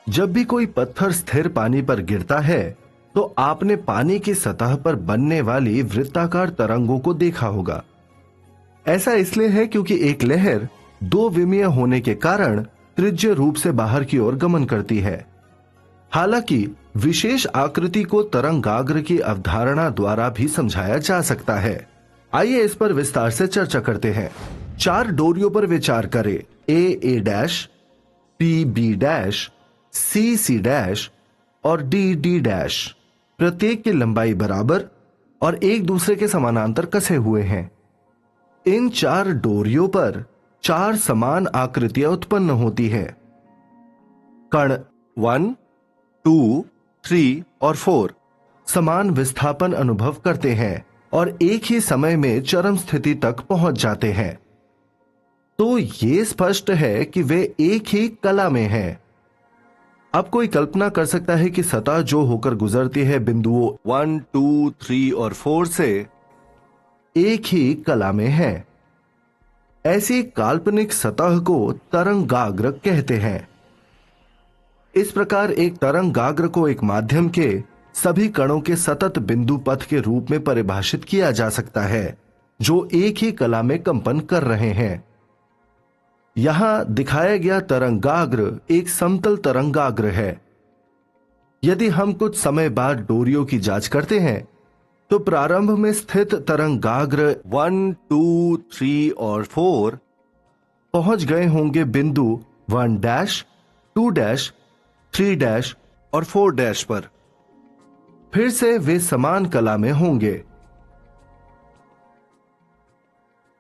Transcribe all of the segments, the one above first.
जब भी कोई पत्थर स्थिर पानी पर गिरता है तो आपने पानी की सतह पर बनने वाली वृत्ताकार तरंगों को देखा होगा। ऐसा इसलिए है क्योंकि एक लहर दो विमीय होने के कारण त्रिज्य रूप से बाहर की ओर गमन करती है। हालांकि विशेष आकृति को तरंगाग्र की अवधारणा द्वारा भी समझाया जा सकता है। आइए इस पर विस्तार से चर्चा करते हैं। चार डोरियों पर विचार करें, a dash, b dash, c dash और डी डैश। प्रत्येक की लंबाई बराबर और एक दूसरे के समानांतर कसे हुए हैं। इन चार डोरियों पर चार समान आकृतियां उत्पन्न होती है। कण 1, 2, 3 और 4 समान विस्थापन अनुभव करते हैं और एक ही समय में चरम स्थिति तक पहुंच जाते हैं। तो यह स्पष्ट है कि वे एक ही कला में हैं। अब कोई कल्पना कर सकता है कि सतह जो होकर गुजरती है बिंदुओं 1, 2, 3 और 4 से एक ही कला में है। ऐसी काल्पनिक सतह को तरंगाग्र कहते हैं। इस प्रकार एक तरंगाग्र को एक माध्यम के सभी कणों के सतत बिंदु पथ के रूप में परिभाषित किया जा सकता है जो एक ही कला में कंपन कर रहे हैं। यहां दिखाया गया तरंगाग्र एक समतल तरंगाग्र है। यदि हम कुछ समय बाद डोरियों की जांच करते हैं तो प्रारंभ में स्थित तरंगाग्र 1, 2, 3 और 4 पहुंच गए होंगे बिंदु 1 डैश, 2 डैश, 3 डैश और 4 डैश पर। फिर से वे समान कला में होंगे।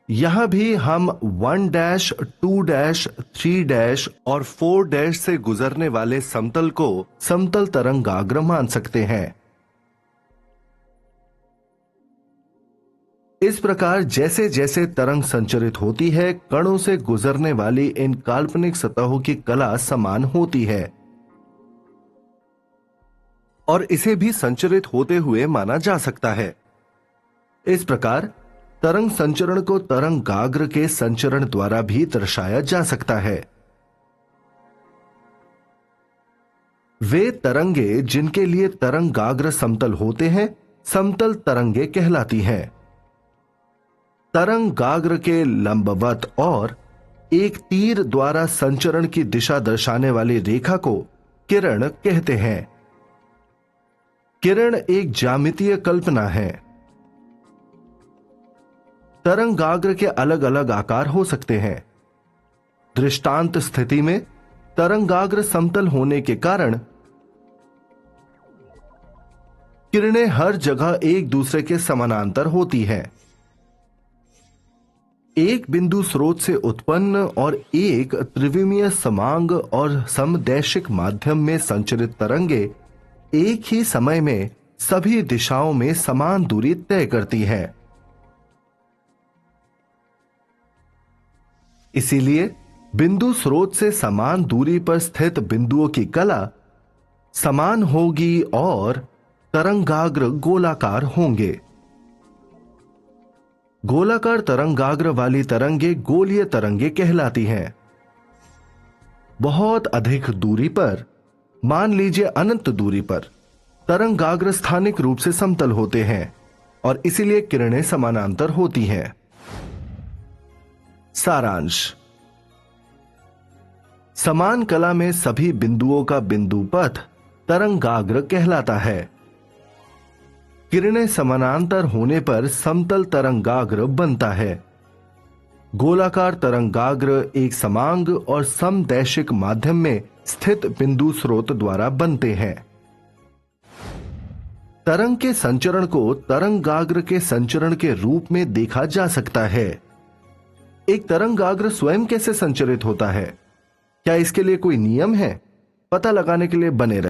यहां भी हम 1 डैश, 2 डैश, 3 डैश और 4 डैश से गुजरने वाले समतल को समतल तरंगाग्र मान सकते हैं। इस प्रकार जैसे जैसे तरंग संचरित होती है, कणों से गुजरने वाली इन काल्पनिक सतहों की कला समान होती है और इसे भी संचरित होते हुए माना जा सकता है। इस प्रकार तरंग संचरण को तरंगाग्र के संचरण द्वारा भी दर्शाया जा सकता है। वे तरंगे जिनके लिए तरंगाग्र समतल होते हैं समतल तरंगे कहलाती हैं। तरंगाग्र के लंबवत और एक तीर द्वारा संचरण की दिशा दर्शाने वाली रेखा को किरण कहते हैं। किरण एक ज्यामितीय कल्पना है। तरंगाग्र के अलग अलग आकार हो सकते हैं। दृष्टांत स्थिति में तरंगाग्र समतल होने के कारण किरणें हर जगह एक दूसरे के समानांतर होती हैं। एक बिंदु स्रोत से उत्पन्न और एक त्रिविमीय समांग और समदैशिक माध्यम में संचरित तरंगे एक ही समय में सभी दिशाओं में समान दूरी तय करती हैं। इसीलिए बिंदु स्रोत से समान दूरी पर स्थित बिंदुओं की कला समान होगी और तरंगाग्र गोलाकार होंगे। गोलाकार तरंगाग्र वाली तरंगे गोलीय तरंगे कहलाती हैं। बहुत अधिक दूरी पर, मान लीजिए अनंत दूरी पर, तरंगाग्र स्थानिक रूप से समतल होते हैं और इसीलिए किरणें समानांतर होती हैं। सारांश: समान कला में सभी बिंदुओं का बिंदु पथ तरंगाग्र कहलाता है। किरणें समानांतर होने पर समतल तरंगाग्र बनता है। गोलाकार तरंगाग्र एक समांग और समदैशिक माध्यम में स्थित बिंदु स्रोत द्वारा बनते हैं। तरंग के संचरण को तरंगाग्र के संचरण के रूप में देखा जा सकता है। एक तरंगाग्र स्वयं कैसे संचरित होता है? क्या इसके लिए कोई नियम है? पता लगाने के लिए बने रहें।